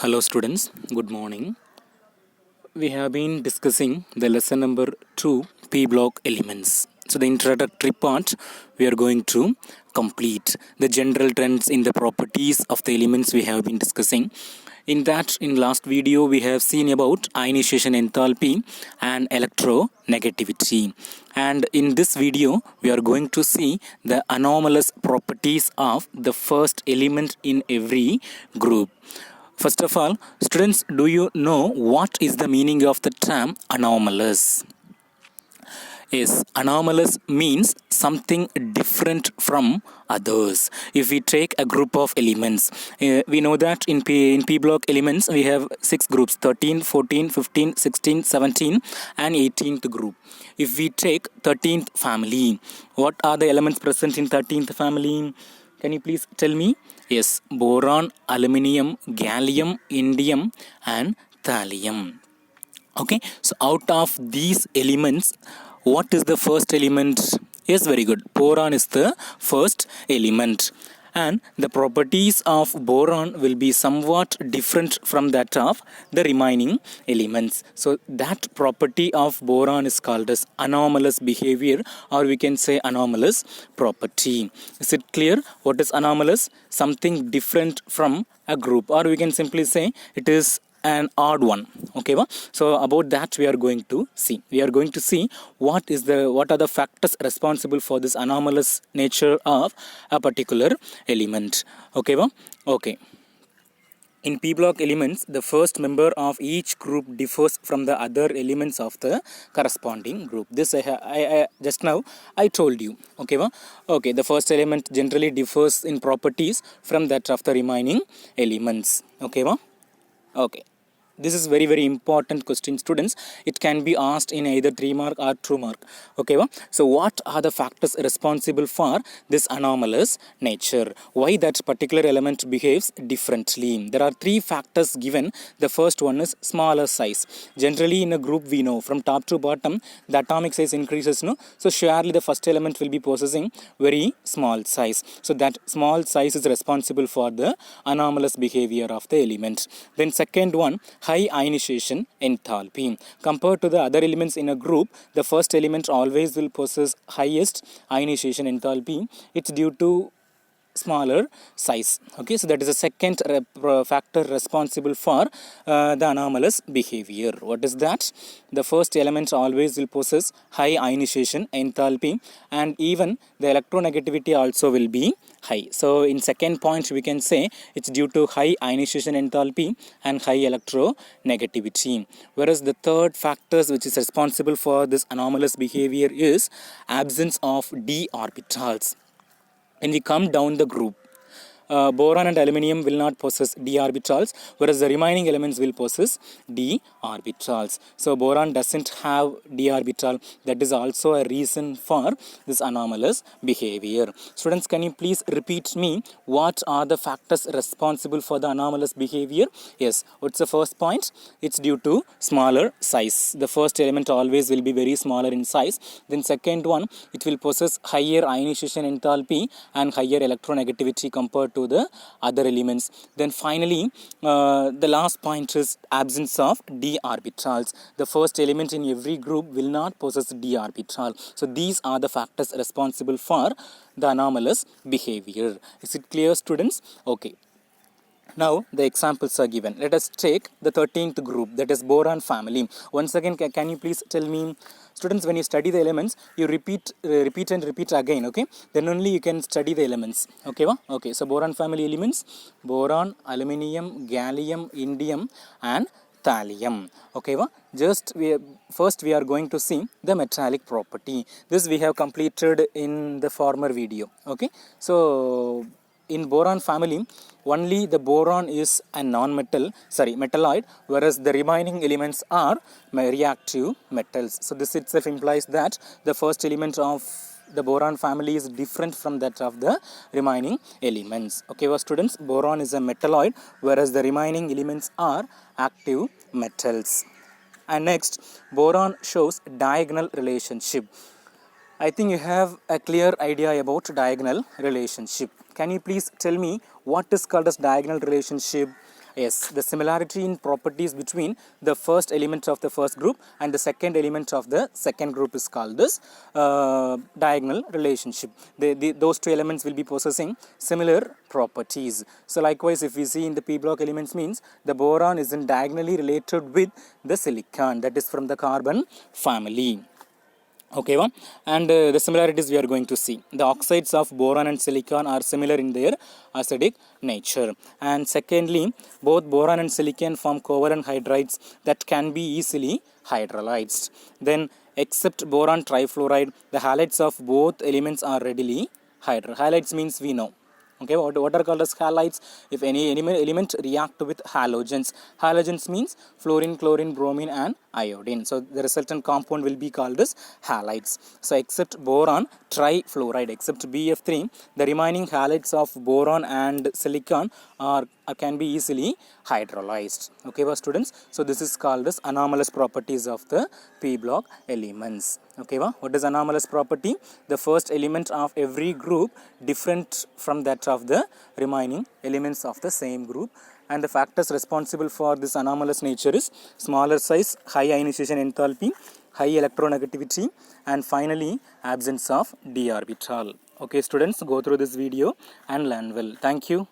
Hello students, good morning. We have been discussing the lesson number 2, P block elements. So the introductory part we are going to complete the general trends in the properties of the elements we have been discussing. In last video we have seen about ionization enthalpy and electronegativity. And in this video we are going to see the anomalous properties of the first element in every group. First of all, students, do you know what is the meaning of the term anomalous? Yes, anomalous means something different from others. If we take a group of elements, we know that in P block elements we have 6 groups, 13, 14, 15, 16, 17 and 18th group. If we take 13th family, what are the elements present in 13th family? Can you please tell me? Yes, boron, aluminium, gallium, indium and thallium. Okay, so out of these elements, what is the first element? Yes, very good. Boron is the first element. And the properties of boron will be somewhat different from that of the remaining elements. So that property of boron is called as anomalous behavior, or we can say anomalous property. Is it clear what is anomalous? Something different from a group, or we can simply say it is an odd one. Okay, so about that we are going to see what are the factors responsible for this anomalous nature of a particular element. Okay, in P block elements, the first member of each group differs from the other elements of the corresponding group. This I just now I told you. Okay, the first element generally differs in properties from that of the remaining elements. Okay, this is very important question, students. It can be asked in either 3 mark or 2 mark. So what are the factors responsible for this anomalous nature? Why that particular element behaves differently? There are 3 factors given. The first one is smaller size. Generally in a group we know from top to bottom the atomic size increases, no? So surely the first element will be possessing very small size. So that small size is responsible for the anomalous behavior of the element. Then second one, high ionization enthalpy. Compared to the other elements in a group, the first element always will possess highest ionization enthalpy. It's due to smaller size. Okay, so that is the second factor responsible for the anomalous behavior. What is that? The first element always will possess high ionization enthalpy, and even the electronegativity also will be high. So in second point we can say it's due to high ionization enthalpy and high electronegativity. Whereas the third factors which is responsible for this anomalous behavior is absence of d orbitals. When we come down the group, boron and aluminium will not possess d orbitals, whereas the remaining elements will possess d orbitals. So boron doesn't have d orbital. That is also a reason for this anomalous behavior. Students, can you please repeat me what are the factors responsible for the anomalous behavior? Yes, what's the first point? It's due to smaller size. The first element always will be very smaller in size. Then second one, it will possess higher ionization enthalpy and higher electronegativity compared to the other elements. Then finally, the last point is absence of d orbitals. The first element in every group will not possess d orbital. So these are the factors responsible for the anomalous behavior. Is it clear, students? Okay. Now the examples are given. Let us take the 13th group, that is boron family. Once again, can you please tell me, students, when you study the elements, you repeat again, okay? Then only you can study the elements, okay? Okay, so boron family elements, boron, aluminium, gallium, indium and thallium. Okay, first we are going to see the metallic property. This we have completed in the former video. Okay, so in boron family, only the boron is a metalloid, whereas the remaining elements are reactive metals. So this itself implies that the first element of the boron family is different from that of the remaining elements. Okay, students, boron is a metalloid, whereas the remaining elements are active metals. And next, boron shows diagonal relationship. I think you have a clear idea about diagonal relationship. Can you please tell me what is called as diagonal relationship? Yes, the similarity in properties between the first element of the first group and the second element of the second group is called this diagonal relationship. Those two elements will be possessing similar properties. So likewise, if we see in the p block elements means the boron isn't diagonally related with the silicon, that is from the carbon family. Okay, and the similarities we are going to see. The oxides of boron and silicon are similar in their acidic nature. And secondly, both boron and silicon form covalent hydrides that can be easily hydrolyzed. Then, except boron trifluoride, the halides of both elements are readily halides means we know. Okay, what are called as halides? If any element react with halogens. Halogens means fluorine, chlorine, bromine and iodine. So the resultant compound will be called as halides. So except boron trifluoride, except BF3, the remaining halides of boron and silicon can be easily hydrolyzed. Okay, students. So this is called as anomalous properties of the p block elements. Okay, what is anomalous property? The first element of every group different from that of the remaining elements of the same group, and the factors responsible for this anomalous nature is smaller size, high ionization enthalpy, high electronegativity, and finally absence of d orbital. Okay, students, go through this video and learn well. Thank you.